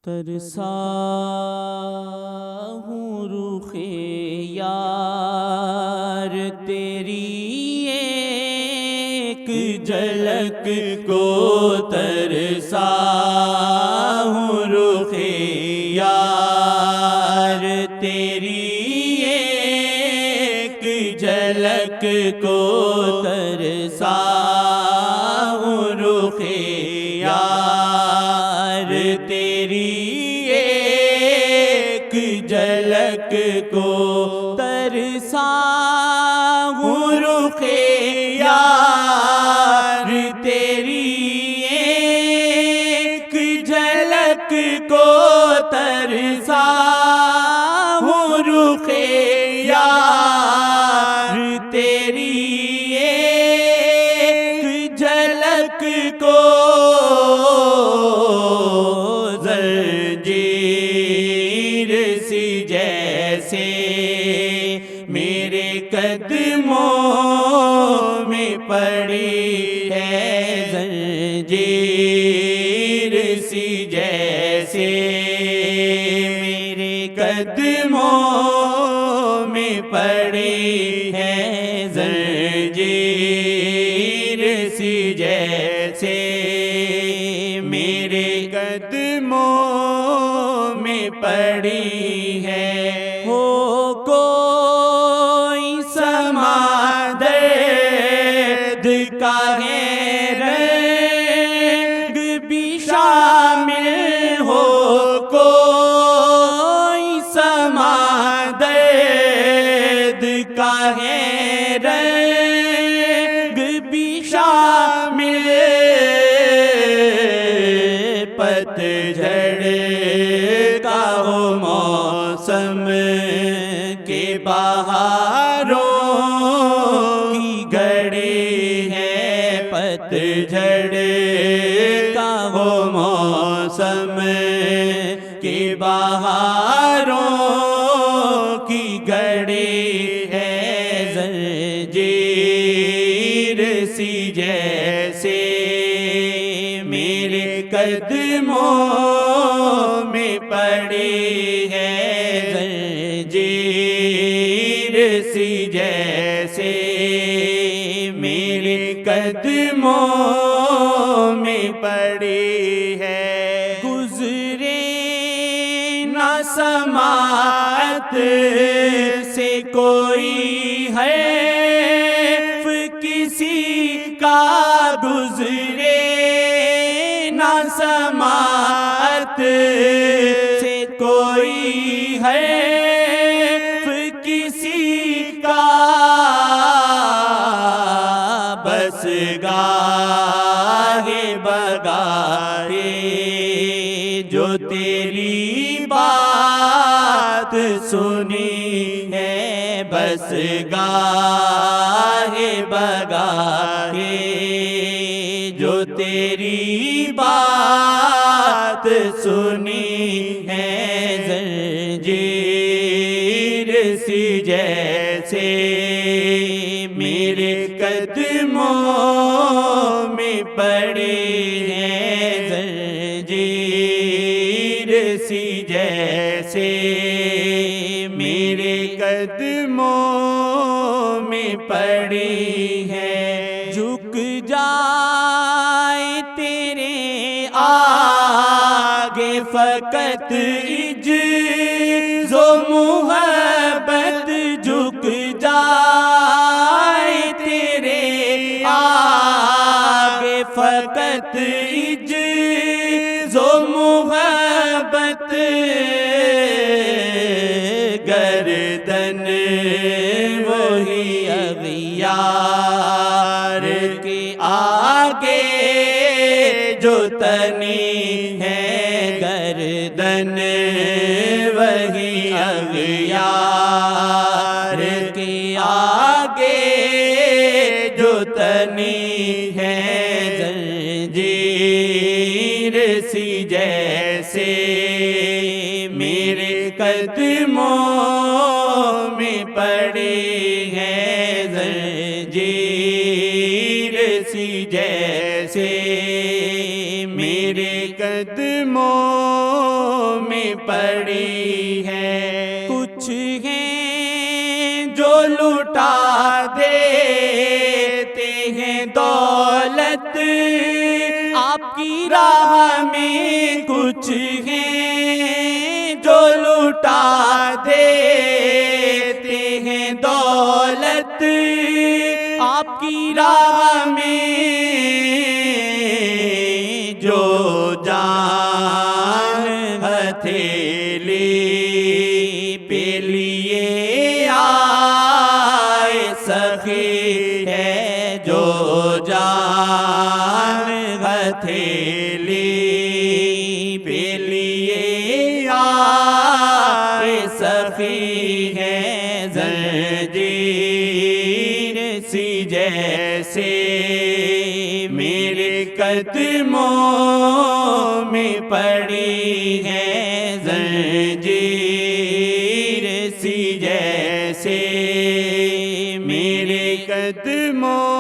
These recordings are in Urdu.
ترسا ہوں رخ یار تیری ایک جھلک کو، ترسا ہوں رخ یار تیری ایک جھلک کو، ترسا ہوں رخ یار تیری ایک جھلک کو، ترسا ہوں رخ یار تیری ایک جھلک کو، ترسا ہوں رخ یار تیری ایک جھلک کو، زنجیر سی جیسے میرے قدموں میں پڑی ہے، زنجیر سی جیسے میرے قدموں میں پڑی ہے، زنجیر سی جیسے میرے قدموں میں پڑی ہے، ہو کوئی سما درد کا ہے رنگ بھی شامل، ہو کوئی سما درد کا ہے رنگ بھی شامل، پتجھڑ کا ہو موسم کے بہاروں کی گھڑی ہے، پتجھڑ کا ہو موسم کے بہاروں کی گھڑی ہے، زنجیر سی جیسے میرے قدموں میں پڑی ہے، زنجیر سی جیسے میرے قدموں میں پڑی ہے، گزرے نہ سماعت سے کوئی حرف کسی کا، گزرے نہ سماعت سے کوئی حرف کسی کا، بس گاہے بگاہے جو تیری بات سنی ہے، بس گاہے بگاہے جو تیری بات سنی ہے، زنجیر سی جیسے میرے قدموں میں پڑی ہے، زنجیر سی جیسے میرے قدموں میں پڑی ہے، جھک جائے تیرے آگے فقط عجز و محبت، جھک جائے تیرے آگے فقط عجز و محبت، گردن وہی اغیار کے آگے جو تنی ہے، گردن وہی اغیار کے آگے جو تنی ہے، زنجیر سی جیسے میرے قدموں میں پڑی ہے، زنجیر سی جیسے میرے قدموں پڑی ہے۔ کچھ ہیں جو لٹا دیتے ہیں دولت آپ کی راہ میں، کچھ ہیں جو لٹا دیتے ہیں دولت آپ کی راہ میں، جو جان ہتھیلی پہ لیے آئے سخی ہے، جو جان ہتھیلی پہ لیے آئے سخی ہے، زنجیر سی جیسے میرے قدموں میں پڑی ہے، زنجیر سی جیسے میرے قدموں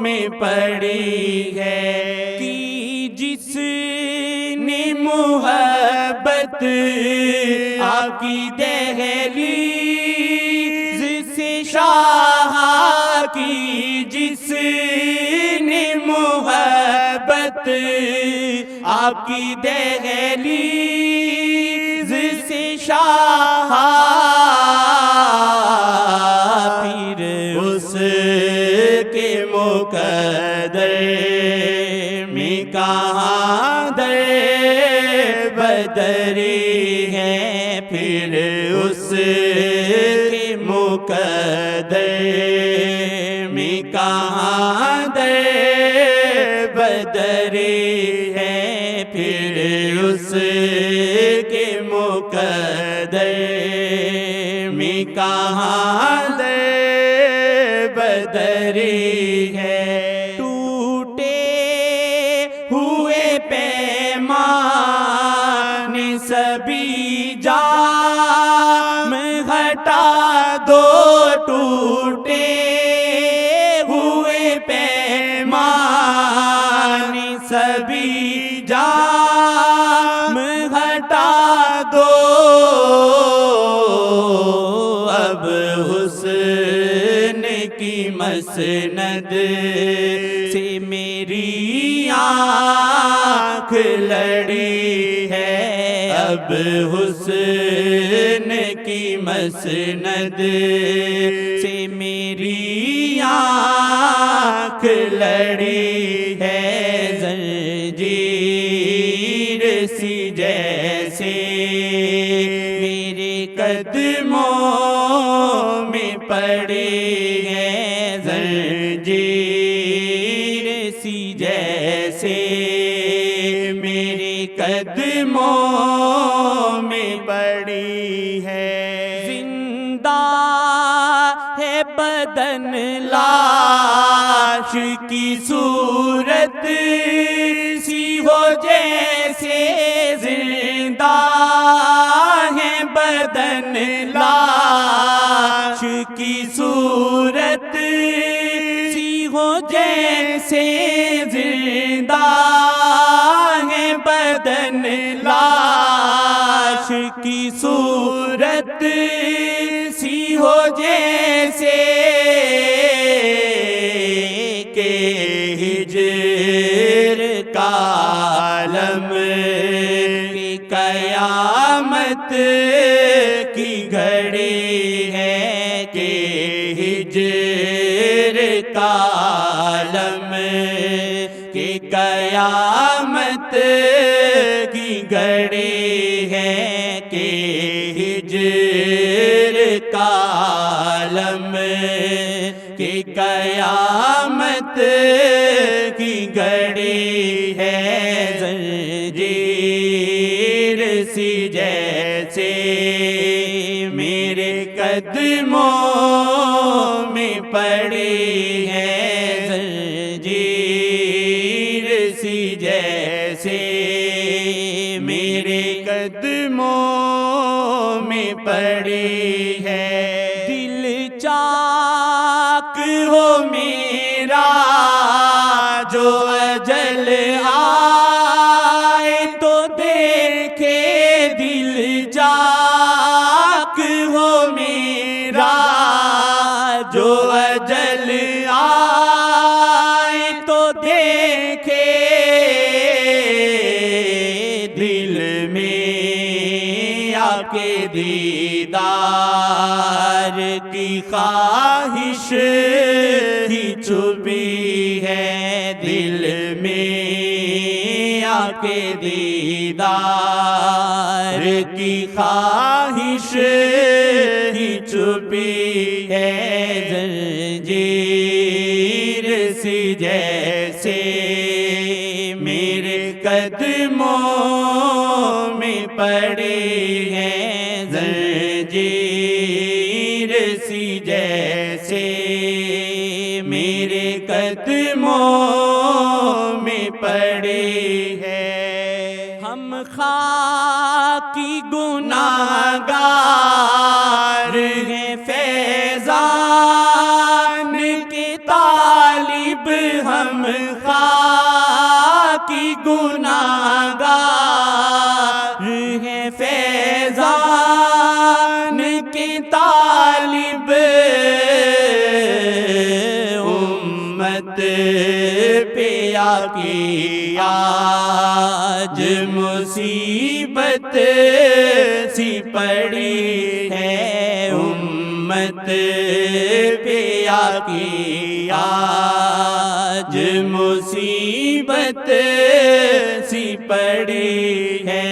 میں پڑی ہے، کہ جس نے محبت آپ کی دہلیز سے شاہ کی، جس نے محبت آپ کی دہلیز سے شاہ، پھر اس کے مقدر میں کہاں در بدری ہے، پھر اس کے مقدر میں کہاں در بدری ہے، پھر اس کے مقدر میں کہاں در بدری ہے، ٹوٹے ہوئے پیمان سبھی جام ہٹا دو، ٹوٹے ہوئے پیمان سبھی جام ہٹا دو، اب حسن کی مسند سے میری آنکھ لڑی ہے، اب حسن کی مسند سے میری آنکھ لڑی ہے، زنجیر سی جیسے میرے قدموں میں پڑی ہے، زنجیر سی جیسے میرے قدموں میں پڑی ہے، زندہ ہے بدن لاش کی صورت سی ہو جیسے، زندہ ہے بدن لاش کی صورت سی ہو جیسے، زندہ ہے بدن لاش کی صورت سی ہو جیسے، کہ ہجر کا عالم کی قیامت کی گھڑی ہے، کہ ہجر کا عالم کی قیامت کی گھڑی ہے، کہ ہجر کا عالم کی قیامت کی گھڑی ہے، زنجیر سی جیسے میرے قدموں میں پڑی ہے، زنجیر سی جیسے میرے قدموں میں پڑی ہے، دل چاک ہو میرا جو اجل آئے تو دیکھے دل میں آکے دیدار کی خواہش ہی چھپی ہے، دل میں آکے دیدار کی خواہش ہی چھپی ہے، زنجیر سی جیسے میرے قدموں میں پڑی ہے، زنجیر سی جیسے میرے قدموں میں پڑی ہے۔ ہم خاکی گناہگار ہیں، فیضان کے طالب ہم خاکی گناہگار ہیں، فیضان کے طالب امت پہ آکی آج مصیبت سی پڑی ہے، امت پہ آکی آج مصیبت سی پڑی ہے،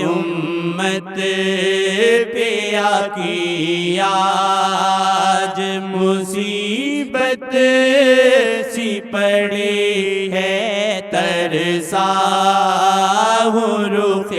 امت پہ آکی آج مصیبت سی پڑی ہے، ترسا ہوں رخ